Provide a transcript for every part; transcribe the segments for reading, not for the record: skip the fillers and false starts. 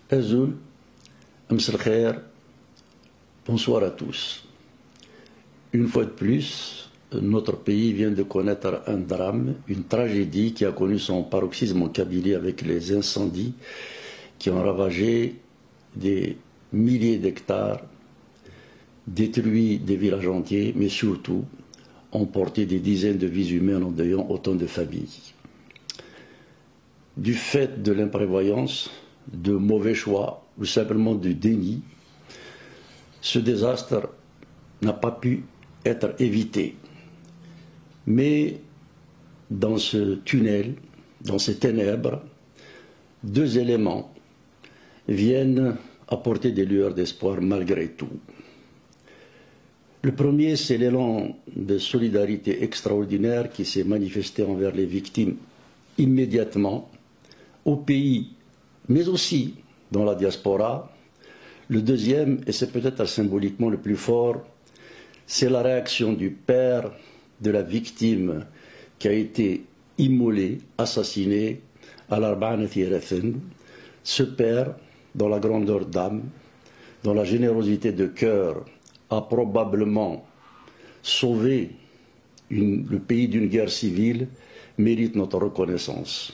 Azoul, Amsel Khair, bonsoir à tous. Une fois de plus, notre pays vient de connaître un drame, une tragédie qui a connu son paroxysme en Kabylie avec les incendies qui ont ravagé des milliers d'hectares, détruit des villages entiers, mais surtout emporté des dizaines de vies humaines en endeuillant autant de familles. Du fait de l'imprévoyance, de mauvais choix ou simplement du déni, ce désastre n'a pas pu être évité. Mais dans ce tunnel, dans ces ténèbres, deux éléments viennent apporter des lueurs d'espoir malgré tout. Le premier, c'est l'élan de solidarité extraordinaire qui s'est manifesté envers les victimes immédiatement au pays, mais aussi dans la diaspora. Le deuxième, et c'est peut-être symboliquement le plus fort, c'est la réaction du père de la victime qui a été immolé, assassiné à l'Arba'anati Rathin. Ce père, dans la grandeur d'âme, dans la générosité de cœur, a probablement sauvé le pays d'une guerre civile, mérite notre reconnaissance.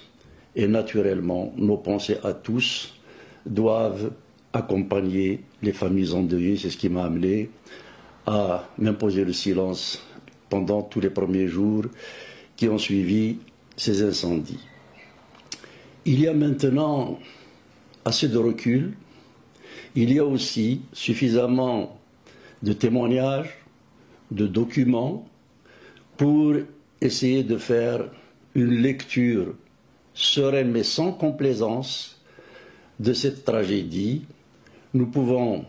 Et naturellement, nos pensées à tous doivent accompagner les familles endeuillées. C'est ce qui m'a amené à m'imposer le silence pendant tous les premiers jours qui ont suivi ces incendies. Il y a maintenant assez de recul. Il y a aussi suffisamment de témoignages, de documents pour essayer de faire une lecture sereine mais sans complaisance de cette tragédie. Nous pouvons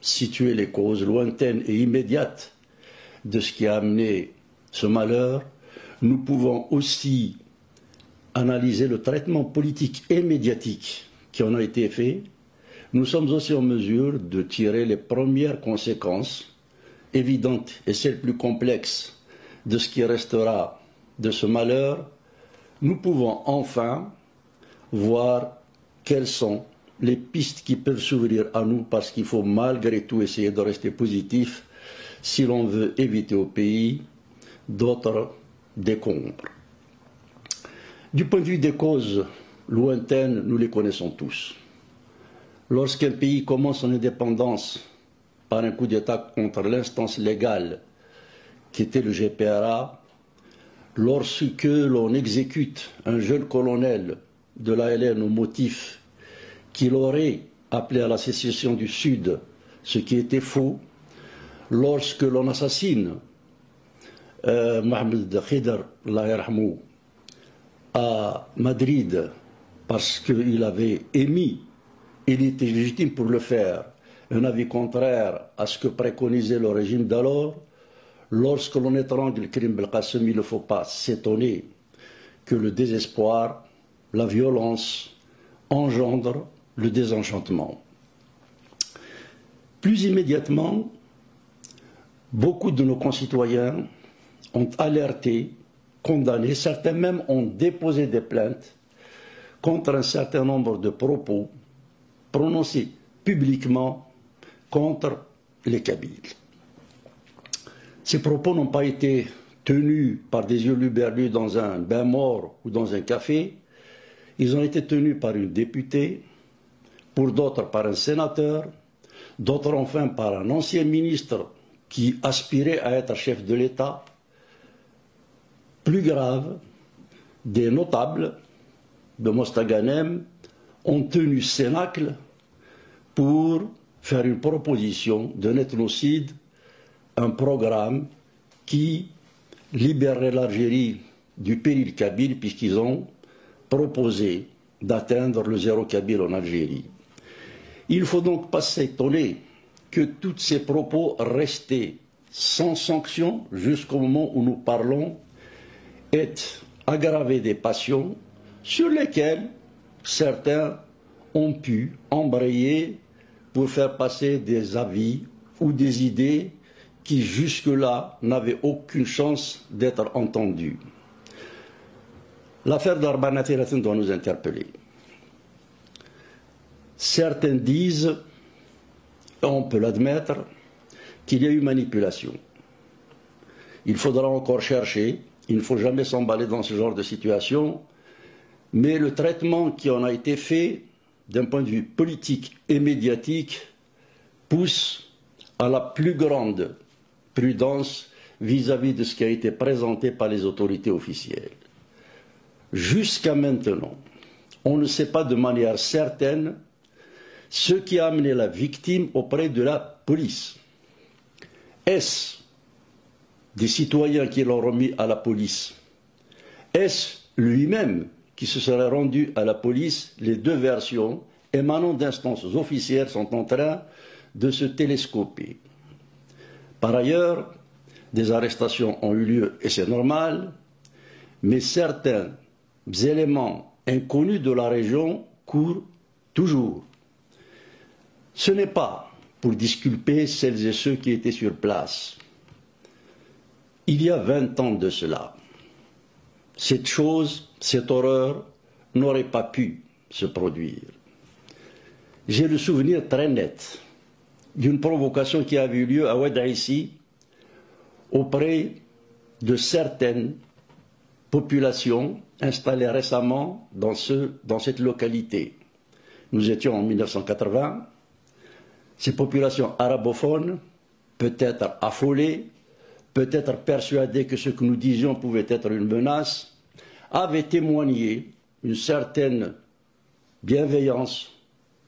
situer les causes lointaines et immédiates de ce qui a amené ce malheur. Nous pouvons aussi analyser le traitement politique et médiatique qui en a été fait. Nous sommes aussi en mesure de tirer les premières conséquences évidentes et celles plus complexes de ce qui restera de ce malheur. Nous pouvons enfin voir quelles sont les pistes qui peuvent s'ouvrir à nous, parce qu'il faut malgré tout essayer de rester positif si l'on veut éviter au pays d'autres décombres. Du point de vue des causes lointaines, nous les connaissons tous. Lorsqu'un pays commence son indépendance par un coup d'État contre l'instance légale qui était le GPRA, lorsque l'on exécute un jeune colonel de l'ALN au motif qu'il aurait appelé à la sécession du Sud, ce qui était faux, lorsque l'on assassine Mohamed Khidr, Allah yarhamou, à Madrid parce qu'il avait émis, il était légitime pour le faire, un avis contraire à ce que préconisait le régime d'alors. Lorsque l'on étrangle Karim Belkacem, il ne faut pas s'étonner que le désespoir, la violence engendrent le désenchantement. Plus immédiatement, beaucoup de nos concitoyens ont alerté, condamné, certains même ont déposé des plaintes contre un certain nombre de propos prononcés publiquement contre les Kabyles. Ces propos n'ont pas été tenus par des yeux luberlus dans un bain mort ou dans un café. Ils ont été tenus par une députée, pour d'autres par un sénateur, d'autres enfin par un ancien ministre qui aspirait à être chef de l'État. Plus grave, des notables de Mostaganem ont tenu cénacle pour faire une proposition d'un ethnocide, un programme qui libérerait l'Algérie du péril kabyle, puisqu'ils ont proposé d'atteindre le zéro kabyle en Algérie. Il ne faut donc pas s'étonner que tous ces propos restés sans sanction jusqu'au moment où nous parlons aient aggravé des passions sur lesquelles certains ont pu embrayer pour faire passer des avis ou des idées qui jusque-là n'avaient aucune chance d'être entendues. L'affaire d'Arba'anati Rathin doit nous interpeller. certains disent, on peut l'admettre, qu'il y a eu manipulation. Il faudra encore chercher, il ne faut jamais s'emballer dans ce genre de situation, mais le traitement qui en a été fait, d'un point de vue politique et médiatique, pousse à la plus grande prudence vis-à-vis de ce qui a été présenté par les autorités officielles. Jusqu'à maintenant, on ne sait pas de manière certaine ce qui a amené la victime auprès de la police. Est-ce des citoyens qui l'ont remis à la police? Est-ce lui-même qui se serait rendu à la police? Les deux versions émanant d'instances officielles sont en train de se télescoper. Par ailleurs, des arrestations ont eu lieu et c'est normal, mais certains éléments inconnus de la région courent toujours. Ce n'est pas pour disculper celles et ceux qui étaient sur place. Il y a 20 ans de cela, cette chose, cette horreur, n'aurait pas pu se produire. J'ai le souvenir très net d'une provocation qui avait eu lieu à Oued-Aïssi auprès de certaines populations installées récemment dans cette localité. Nous étions en 1980. Ces populations arabophones, peut-être affolées, peut-être persuadées que ce que nous disions pouvait être une menace, avaient témoigné une certaine bienveillance,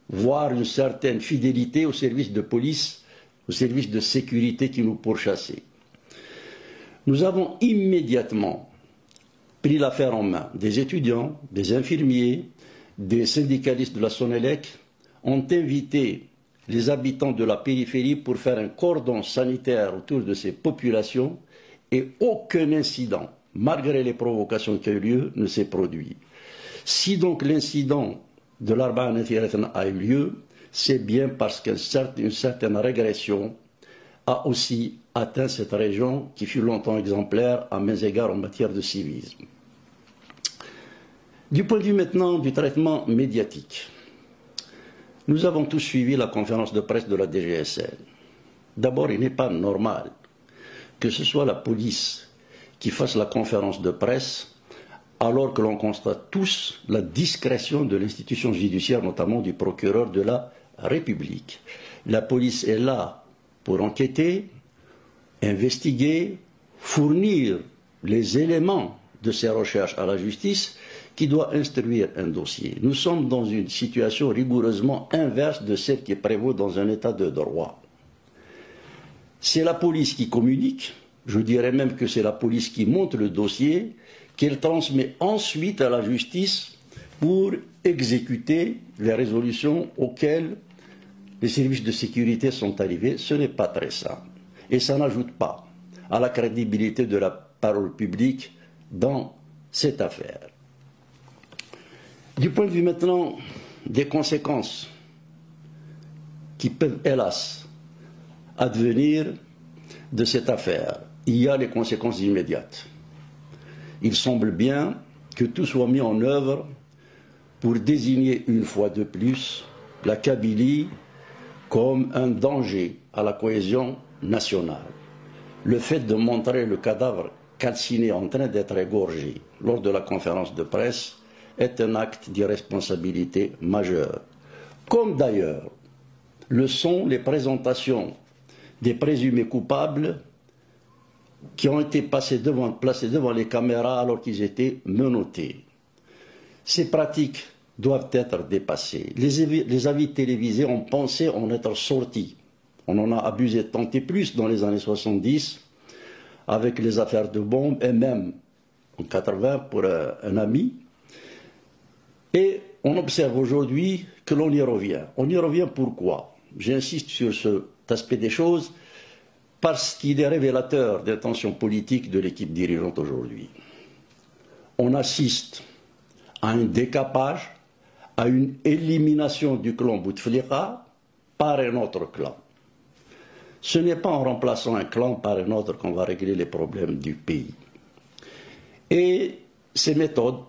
voire une certaine fidélité au service de police, au service de sécurité qui nous pourchassait. Nous avons immédiatement pris l'affaire en main. Des étudiants, des infirmiers, des syndicalistes de la Sonelec ont invité les habitants de la périphérie pour faire un cordon sanitaire autour de ces populations et aucun incident, malgré les provocations qui ont eu lieu, ne s'est produit. Si donc l'incident de l'Arba Nafiratna a eu lieu, c'est bien parce qu'une certaine régression a aussi atteint cette région qui fut longtemps exemplaire à mains égards en matière de civisme. Du point de vue maintenant du traitement médiatique, nous avons tous suivi la conférence de presse de la DGSN. D'abord, il n'est pas normal que ce soit la police qui fasse la conférence de presse alors que l'on constate tous la discrétion de l'institution judiciaire, notamment du procureur de la République. La police est là pour enquêter, investiguer, fournir les éléments de ses recherches à la justice qui doit instruire un dossier. Nous sommes dans une situation rigoureusement inverse de celle qui prévaut dans un état de droit. C'est la police qui communique, je dirais même que c'est la police qui monte le dossier, qu'elle transmet ensuite à la justice pour exécuter les résolutions auxquelles les services de sécurité sont arrivés. Ce n'est pas très simple. Et ça n'ajoute pas à la crédibilité de la parole publique dans cette affaire. Du point de vue maintenant des conséquences qui peuvent, hélas, advenir de cette affaire, il y a les conséquences immédiates. Il semble bien que tout soit mis en œuvre pour désigner une fois de plus la Kabylie comme un danger à la cohésion nationale. Le fait de montrer le cadavre calciné en train d'être égorgé lors de la conférence de presse est un acte d'irresponsabilité majeure. Comme d'ailleurs le sont les présentations des présumés coupables qui ont été placés devant les caméras alors qu'ils étaient menottés. Ces pratiques doivent être dépassées. Les avis télévisés ont pensé en être sortis. On en a abusé tant et plus dans les années 70 avec les affaires de bombes et même en 80 pour un ami. Et on observe aujourd'hui que l'on y revient. On y revient pourquoi? J'insiste sur cet aspect des choses parce qu'il est révélateur d'intentions politiques de l'équipe dirigeante aujourd'hui. On assiste à un décapage, à une élimination du clan Bouteflika par un autre clan. Ce n'est pas en remplaçant un clan par un autre qu'on va régler les problèmes du pays. Et ces méthodes,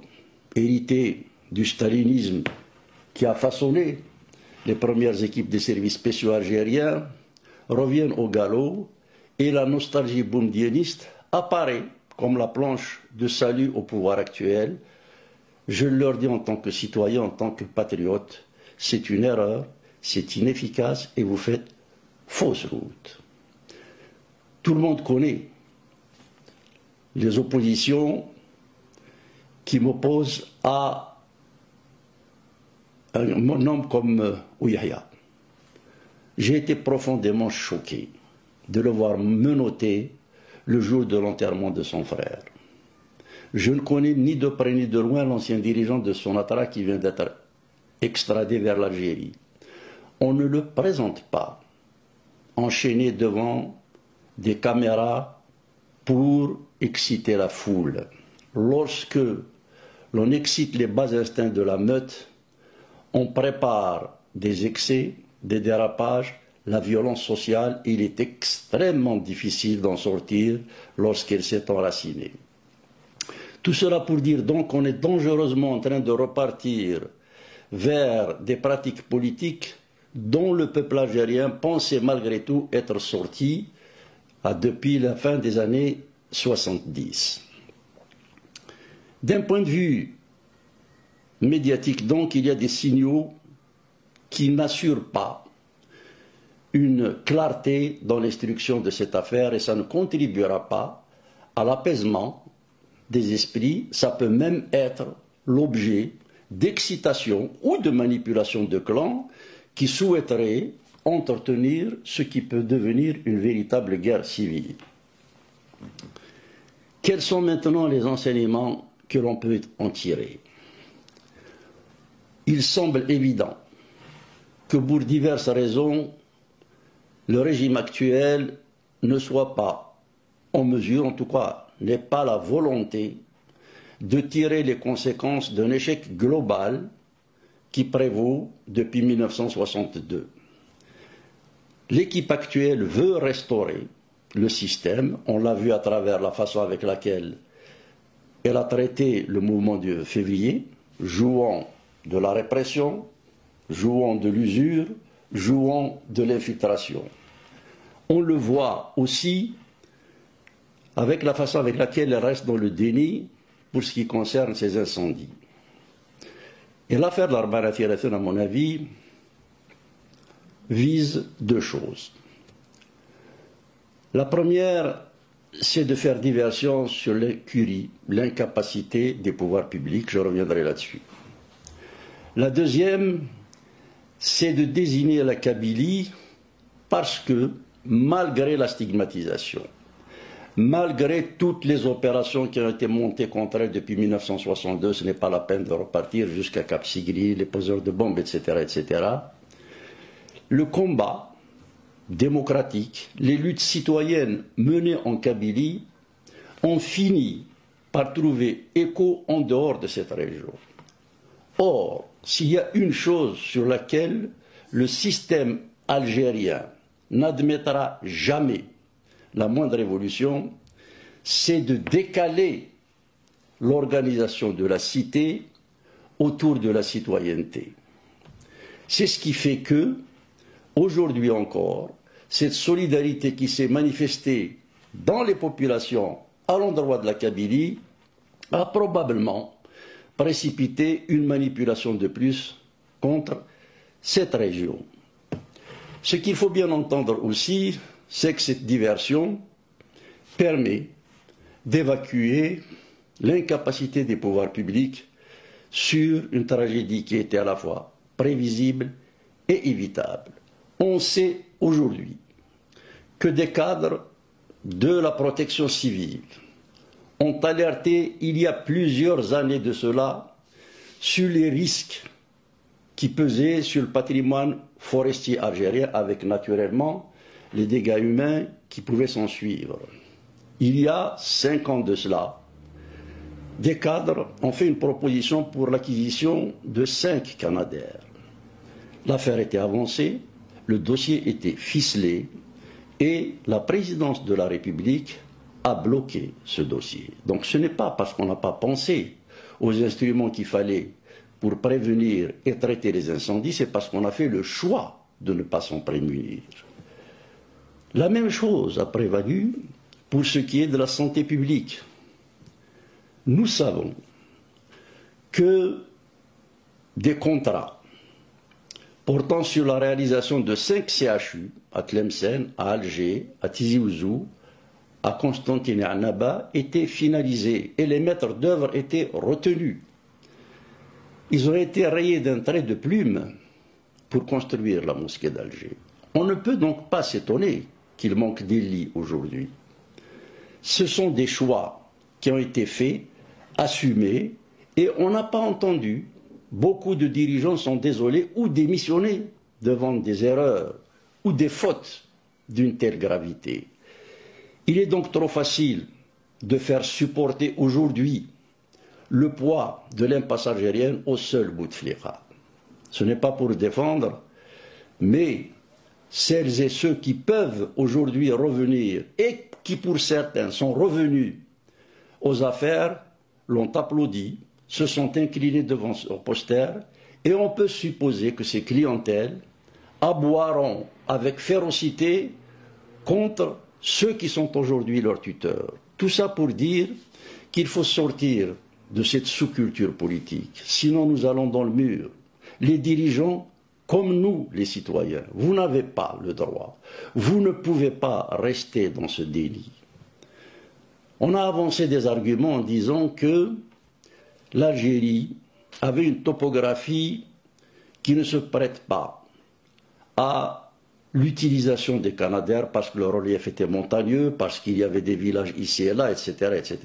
héritées du stalinisme qui a façonné les premières équipes des services spéciaux algériens reviennent au galop et la nostalgie boumedieniste apparaît comme la planche de salut au pouvoir actuel. Je leur dis en tant que citoyen, en tant que patriote, c'est une erreur, c'est inefficace et vous faites fausse route. Tout le monde connaît les oppositions qui m'opposent à un homme comme Ouyahia. J'ai été profondément choqué de le voir menotter le jour de l'enterrement de son frère. Je ne connais ni de près ni de loin l'ancien dirigeant de Sonatrach qui vient d'être extradé vers l'Algérie. On ne le présente pas enchaîné devant des caméras pour exciter la foule. Lorsque l'on excite les bas instincts de la meute, on prépare des excès, des dérapages, la violence sociale. Il est extrêmement difficile d'en sortir lorsqu'elle s'est enracinée. Tout cela pour dire donc qu'on est dangereusement en train de repartir vers des pratiques politiques dont le peuple algérien pensait malgré tout être sorti depuis la fin des années 70. D'un point de vue médiatique, donc, il y a des signaux qui n'assurent pas une clarté dans l'instruction de cette affaire et ça ne contribuera pas à l'apaisement des esprits. Ça peut même être l'objet d'excitation ou de manipulation de clans qui souhaiteraient entretenir ce qui peut devenir une véritable guerre civile. Quels sont maintenant les enseignements que l'on peut en tirer? Il semble évident que pour diverses raisons, le régime actuel ne soit pas en mesure, en tout cas, n'ait pas la volonté de tirer les conséquences d'un échec global qui prévaut depuis 1962. L'équipe actuelle veut restaurer le système, on l'a vu à travers la façon avec laquelle elle a traité le mouvement de février, jouant de la répression, jouant de l'usure, jouant de l'infiltration. On le voit aussi avec la façon avec laquelle elle reste dans le déni pour ce qui concerne ces incendies. Et l'affaire de l'Arba Thiérathioune, à mon avis, vise deux choses. La première, c'est de faire diversion sur l'incurie, l'incapacité des pouvoirs publics, je reviendrai là-dessus. La deuxième, c'est de désigner la Kabylie parce que, malgré la stigmatisation, malgré toutes les opérations qui ont été montées contre elle depuis 1962, ce n'est pas la peine de repartir jusqu'à Cap Sigri, les poseurs de bombes, etc., etc., le combat démocratique, les luttes citoyennes menées en Kabylie ont fini par trouver écho en dehors de cette région. Or, s'il y a une chose sur laquelle le système algérien n'admettra jamais la moindre évolution, c'est de décaler l'organisation de la cité autour de la citoyenneté. C'est ce qui fait que, aujourd'hui encore, cette solidarité qui s'est manifestée dans les populations à l'endroit de la Kabylie a probablement précipité une manipulation de plus contre cette région. Ce qu'il faut bien entendre aussi, c'est que cette diversion permet d'évacuer l'incapacité des pouvoirs publics sur une tragédie qui était à la fois prévisible et évitable. On sait aujourd'hui que des cadres de la protection civile ont alerté il y a plusieurs années de cela sur les risques qui pesaient sur le patrimoine forestier algérien avec naturellement les dégâts humains qui pouvaient s'en suivre. Il y a 5 ans de cela, des cadres ont fait une proposition pour l'acquisition de 5 Canadair. L'affaire était avancée, le dossier était ficelé et la présidence de la République a bloqué ce dossier. Donc ce n'est pas parce qu'on n'a pas pensé aux instruments qu'il fallait pour prévenir et traiter les incendies, c'est parce qu'on a fait le choix de ne pas s'en prémunir. La même chose a prévalu pour ce qui est de la santé publique. Nous savons que des contrats portant sur la réalisation de 5 CHU à Tlemcen, à Alger, à Tizi Ouzou, à Constantine et à Naba étaient finalisés et les maîtres d'œuvre étaient retenus. Ils ont été rayés d'un trait de plume pour construire la mosquée d'Alger. On ne peut donc pas s'étonner qu'il manque des lits aujourd'hui. Ce sont des choix qui ont été faits, assumés, et on n'a pas entendu. Beaucoup de dirigeants sont désolés ou démissionnés devant des erreurs ou des fautes d'une telle gravité. Il est donc trop facile de faire supporter aujourd'hui le poids de l'impasse algérienne au seul Bouteflika. Ce n'est pas pour défendre, mais celles et ceux qui peuvent aujourd'hui revenir et qui pour certains sont revenus aux affaires l'ont applaudi, se sont inclinés devant son poster et on peut supposer que ces clientèles aboieront avec férocité contre ceux qui sont aujourd'hui leurs tuteurs. Tout ça pour dire qu'il faut sortir de cette sous-culture politique, sinon nous allons dans le mur. Les dirigeants, comme nous les citoyens, vous n'avez pas le droit, vous ne pouvez pas rester dans ce déni. On a avancé des arguments en disant que l'Algérie avait une topographie qui ne se prête pas à l'utilisation des canadaires parce que le relief était montagneux, parce qu'il y avait des villages ici et là, etc., etc.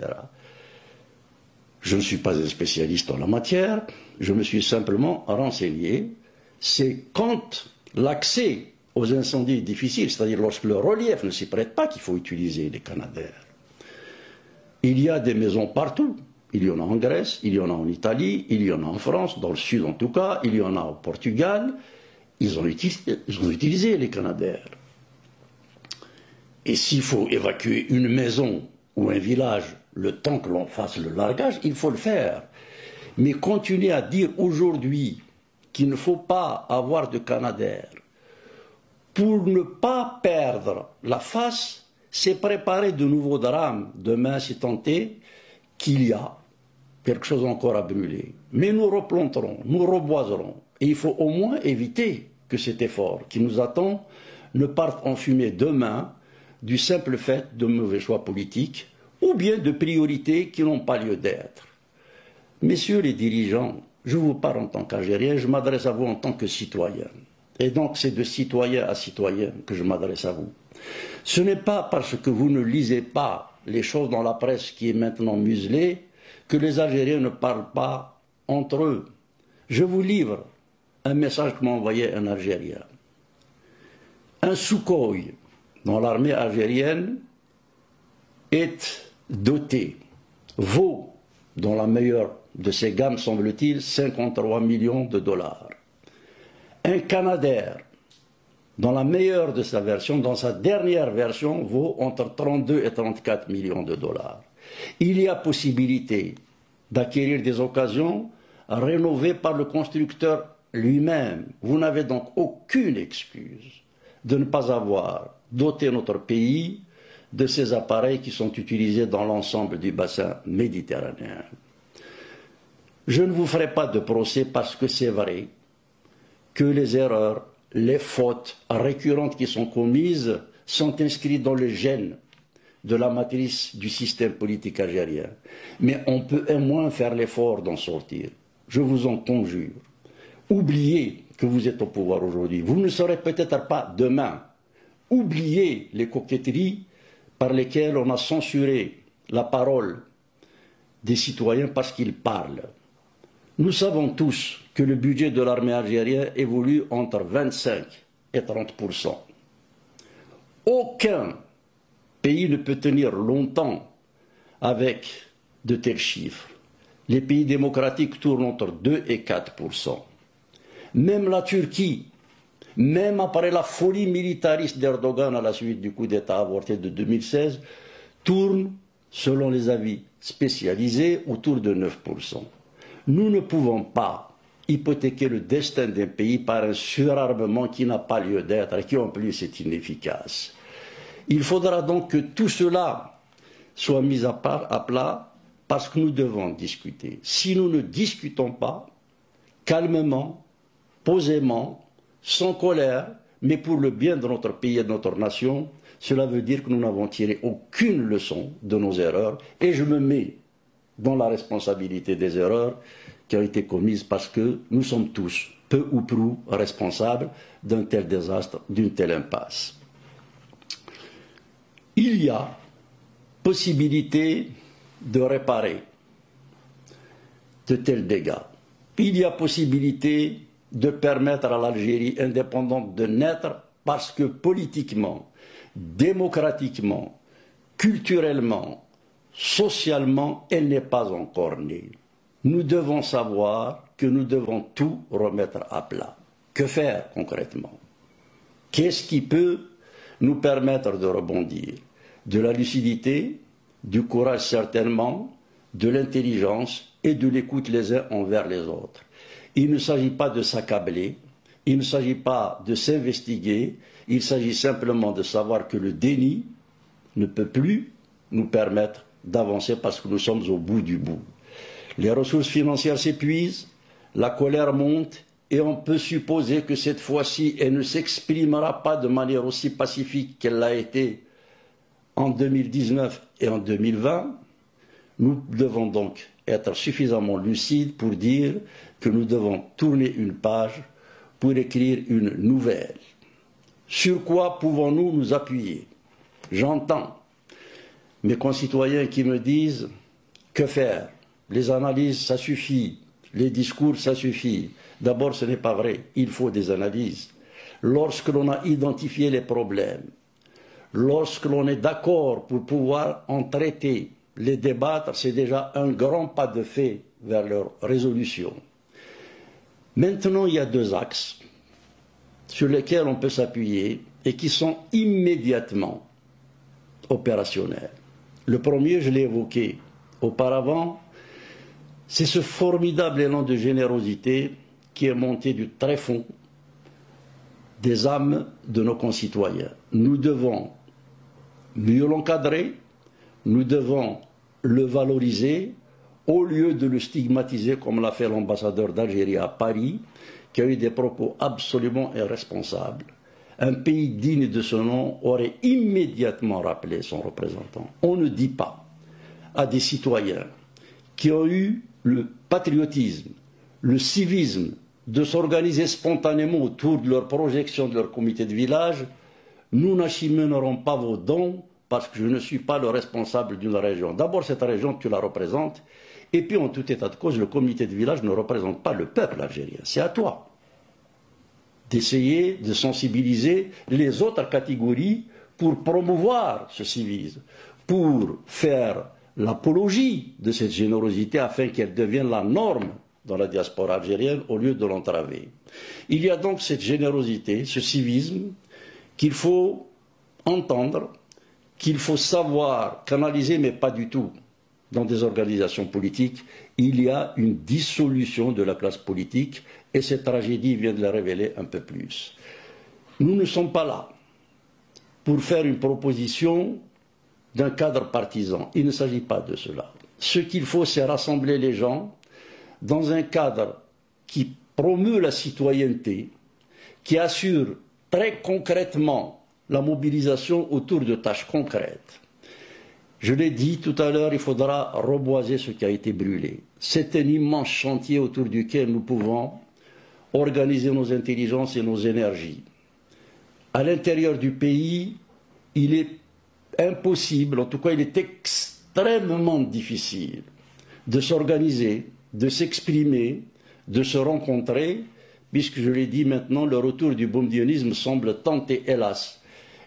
Je ne suis pas un spécialiste en la matière, je me suis simplement renseigné. C'est quand l'accès aux incendies est difficile, c'est-à-dire lorsque le relief ne s'y prête pas, qu'il faut utiliser les canadaires. Il y a des maisons partout. Il y en a en Grèce, il y en a en Italie, il y en a en France, dans le sud en tout cas, il y en a au Portugal. Ils ont utilisé les canadaires. Et s'il faut évacuer une maison ou un village le temps que l'on fasse le largage, il faut le faire. Mais continuer à dire aujourd'hui qu'il ne faut pas avoir de canadaires pour ne pas perdre la face, c'est préparer de nouveaux drames demain, si tant est qu'il y a quelque chose encore à brûler. Mais nous replanterons, nous reboiserons. Et il faut au moins éviter que cet effort qui nous attend ne parte en fumée demain du simple fait de mauvais choix politiques ou bien de priorités qui n'ont pas lieu d'être. Messieurs les dirigeants, je vous parle en tant qu'Algérien, je m'adresse à vous en tant que citoyen. Et donc c'est de citoyen à citoyen que je m'adresse à vous. Ce n'est pas parce que vous ne lisez pas les choses dans la presse qui est maintenant muselée que les Algériens ne parlent pas entre eux. Je vous livre un message que m'a envoyé un Algérien. Un Sukhoi dans l'armée algérienne est doté, vaut, dans la meilleure de ses gammes, semble-t-il, 53 millions de dollars. Un Canadair, dans la meilleure de sa version, dans sa dernière version, vaut entre 32 et 34 millions de dollars. Il y a possibilité d'acquérir des occasions rénovées par le constructeur lui-même. Vous n'avez donc aucune excuse de ne pas avoir doté notre pays de ces appareils qui sont utilisés dans l'ensemble du bassin méditerranéen. Je ne vous ferai pas de procès parce que c'est vrai que les erreurs, les fautes récurrentes qui sont commises sont inscrites dans le gène de la matrice du système politique algérien. Mais on peut au moins faire l'effort d'en sortir. Je vous en conjure. Oubliez que vous êtes au pouvoir aujourd'hui. Vous ne serez peut-être pas demain. Oubliez les coquetteries par lesquelles on a censuré la parole des citoyens parce qu'ils parlent. Nous savons tous que le budget de l'armée algérienne évolue entre 25 et 30%. Aucun pays ne peut tenir longtemps avec de tels chiffres. Les pays démocratiques tournent entre 2 et 4%. Même la Turquie, même après la folie militariste d'Erdogan à la suite du coup d'État avorté de 2016, tourne, selon les avis spécialisés, autour de 9%. Nous ne pouvons pas hypothéquer le destin d'un pays par un surarmement qui n'a pas lieu d'être et qui en plus est inefficace. Il faudra donc que tout cela soit mis à plat parce que nous devons discuter. Si nous ne discutons pas, calmement, posément, sans colère, mais pour le bien de notre pays et de notre nation, cela veut dire que nous n'avons tiré aucune leçon de nos erreurs et je me mets dans la responsabilité des erreurs qui ont été commises parce que nous sommes tous, peu ou prou, responsables d'un tel désastre, d'une telle impasse. Il y a possibilité de réparer de tels dégâts. Il y a possibilité de permettre à l'Algérie indépendante de naître parce que politiquement, démocratiquement, culturellement, socialement, elle n'est pas encore née. Nous devons savoir que nous devons tout remettre à plat. Que faire concrètement? Qu'est-ce qui peut nous permettre de rebondir? De la lucidité, du courage certainement, de l'intelligence et de l'écoute les uns envers les autres. Il ne s'agit pas de s'accabler, il ne s'agit pas de s'investiguer, il s'agit simplement de savoir que le déni ne peut plus nous permettre d'avancer parce que nous sommes au bout du bout. Les ressources financières s'épuisent, la colère monte et on peut supposer que cette fois-ci, elle ne s'exprimera pas de manière aussi pacifique qu'elle l'a été en 2019 et en 2020. Nous devons donc être suffisamment lucides pour dire que nous devons tourner une page pour écrire une nouvelle. Sur quoi pouvons-nous nous appuyer? J'entends mes concitoyens qui me disent « Que faire? Les analyses, ça suffit. Les discours, ça suffit. » D'abord, ce n'est pas vrai. Il faut des analyses. Lorsque l'on a identifié les problèmes, lorsque l'on est d'accord pour pouvoir en traiter, les débattre, c'est déjà un grand pas de fait vers leur résolution. Maintenant, il y a deux axes sur lesquels on peut s'appuyer et qui sont immédiatement opérationnels. Le premier, je l'ai évoqué auparavant, c'est ce formidable élan de générosité qui est monté du tréfonds des âmes de nos concitoyens. Nous devons mieux l'encadrer, nous devons le valoriser au lieu de le stigmatiser comme l'a fait l'ambassadeur d'Algérie à Paris, qui a eu des propos absolument irresponsables. Un pays digne de ce nom aurait immédiatement rappelé son représentant. On ne dit pas à des citoyens qui ont eu le patriotisme, le civisme de s'organiser spontanément autour de leur projection de leur comité de village, nous n'acheminerons pas vos dons parce que je ne suis pas le responsable d'une région. D'abord, cette région, tu la représentes, et puis en tout état de cause, le comité de village ne représente pas le peuple algérien. C'est à toi d'essayer de sensibiliser les autres catégories pour promouvoir ce civisme, pour faire l'apologie de cette générosité afin qu'elle devienne la norme dans la diaspora algérienne au lieu de l'entraver. Il y a donc cette générosité, ce civisme qu'il faut entendre, qu'il faut savoir canaliser, mais pas du tout dans des organisations politiques. Il y a une dissolution de la classe politique et cette tragédie vient de la révéler un peu plus. Nous ne sommes pas là pour faire une proposition d'un cadre partisan. Il ne s'agit pas de cela. Ce qu'il faut, c'est rassembler les gens dans un cadre qui promeut la citoyenneté, qui assure très concrètement la mobilisation autour de tâches concrètes. Je l'ai dit tout à l'heure, il faudra reboiser ce qui a été brûlé. C'est un immense chantier autour duquel nous pouvons organiser nos intelligences et nos énergies. À l'intérieur du pays, il est impossible, en tout cas il est extrêmement difficile de s'organiser, de s'exprimer, de se rencontrer, puisque je l'ai dit maintenant, le retour du boumdionisme semble tenter, hélas,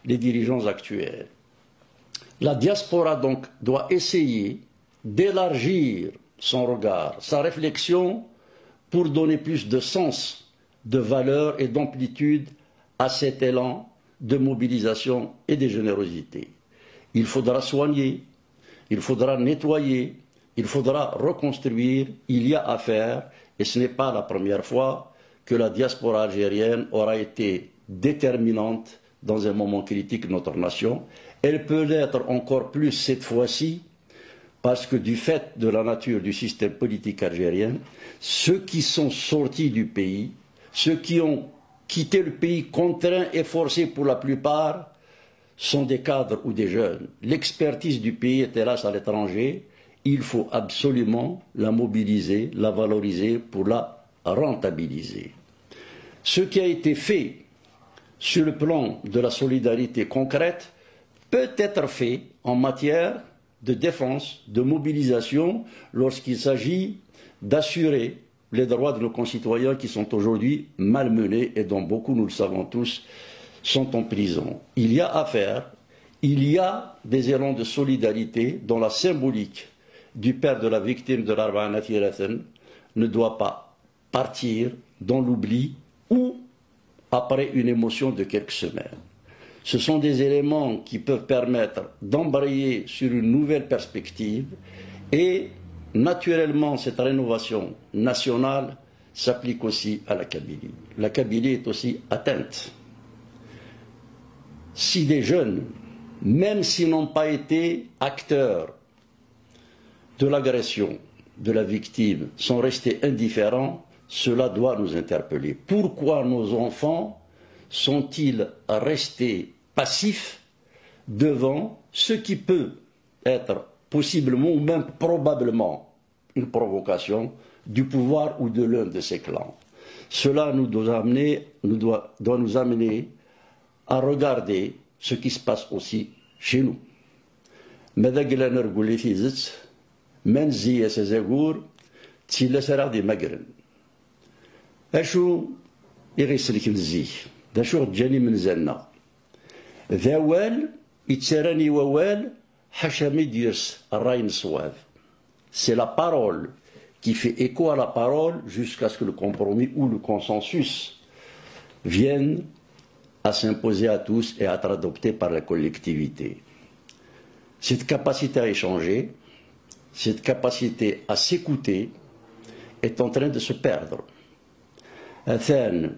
les dirigeants actuels. La diaspora donc doit essayer d'élargir son regard, sa réflexion, pour donner plus de sens, de valeur et d'amplitude à cet élan de mobilisation et de générosité. Il faudra soigner, il faudra nettoyer, il faudra reconstruire, il y a à faire, et ce n'est pas la première fois que la diaspora algérienne aura été déterminante dans un moment critique de notre nation. Elle peut l'être encore plus cette fois-ci, parce que du fait de la nature du système politique algérien, ceux qui sont sortis du pays, ceux qui ont quitté le pays contraints et forcés pour la plupart, sont des cadres ou des jeunes. L'expertise du pays est hélas à l'étranger. Il faut absolument la mobiliser, la valoriser pour la rentabiliser. Ce qui a été fait sur le plan de la solidarité concrète peut être fait en matière de défense, de mobilisation, lorsqu'il s'agit d'assurer les droits de nos concitoyens qui sont aujourd'hui malmenés et dont beaucoup, nous le savons tous, sont en prison. Il y a à faire, il y a des élans de solidarité dont la symbolique du père de la victime de l'Arba'at Tiraten ne doit pas partir dans l'oubli ou après une émotion de quelques semaines. Ce sont des éléments qui peuvent permettre d'embrayer sur une nouvelle perspective et naturellement cette rénovation nationale s'applique aussi à la Kabylie. La Kabylie est aussi atteinte. Si des jeunes, même s'ils n'ont pas été acteurs de l'agression de la victime, sont restés indifférents, cela doit nous interpeller. Pourquoi nos enfants sont-ils restés passifs devant ce qui peut être possiblement ou même probablement une provocation du pouvoir ou de l'un de ces clans? Cela doit nous amener à regarder ce qui se passe aussi chez nous. ماذا قلنا نقول لي في زت من زي سزاغور تيلا سرا دي مقرن اشو يغيسلك الزي دا شو جاني من زنا ذا وال يتسراني ووال حشامي ديرس الراين صواب. C'est la parole qui fait écho à la parole jusqu'à ce que le compromis ou le consensus vienne à s'imposer à tous et à être adopté par la collectivité. Cette capacité à échanger, cette capacité à s'écouter est en train de se perdre. Athan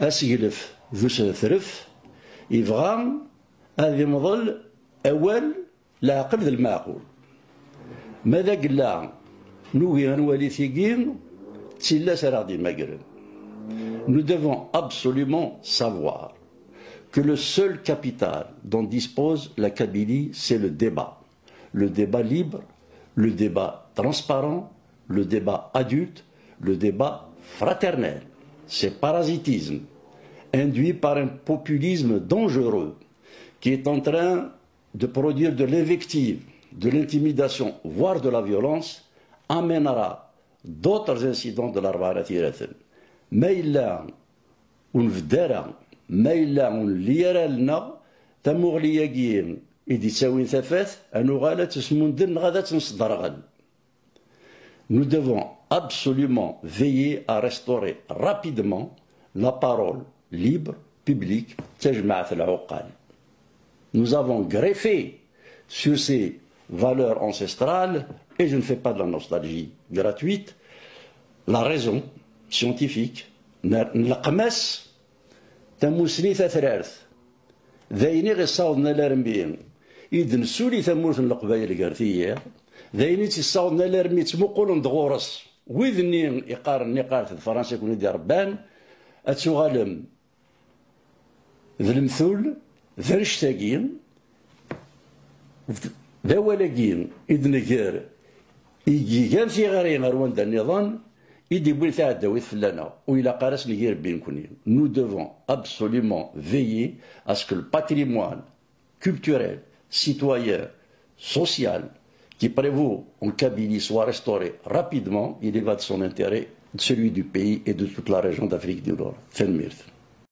أسجلف جوس ثرف يفغام هذه مظل أول لا قبل المعقول. ماذا قلنا نوي غنولي ثيقين تسلا سراغدي مقرن. Nous devons absolument savoir que le seul capital dont dispose la Kabylie, c'est le débat. Le débat libre, le débat transparent, le débat adulte, le débat fraternel. Ce parasitisme induit par un populisme dangereux qui est en train de produire de l'invective, de l'intimidation, voire de la violence, amènera d'autres incidents de l'Arba'at Tiraten. Mais il a une vedara ما إلا اللي يرى لنا تمغلياكين إذا تساوي ثفاث أنو غالا تسموندن غادا تنصدرغل. Nous devons absolument veiller à restaurer rapidement la parole libre, publique, تجمع العقال. Nous avons greffé sur ces valeurs ancestrales, et je ne fais pas de la nostalgie gratuite, la raison scientifique, نلقمس تموسني ثلاث ذايني غير صاودنا لارمين إذ نسولي ثمورث القبايل القارثية ذايني تصاودنا لارمي تمقول ندغورس ويذني يقارن نقارث فرنسا يكون يدي ربان أتسوغالم ذا المثول ذا نشتاقين ذا ولاقين إذ نقار يجي كان في غارين رواندا النظام. Nous devons absolument veiller à ce que le patrimoine culturel, citoyen, social qui prévaut en Kabylie soit restauré rapidement. Il y va de son intérêt, de celui du pays et de toute la région d'Afrique du Nord.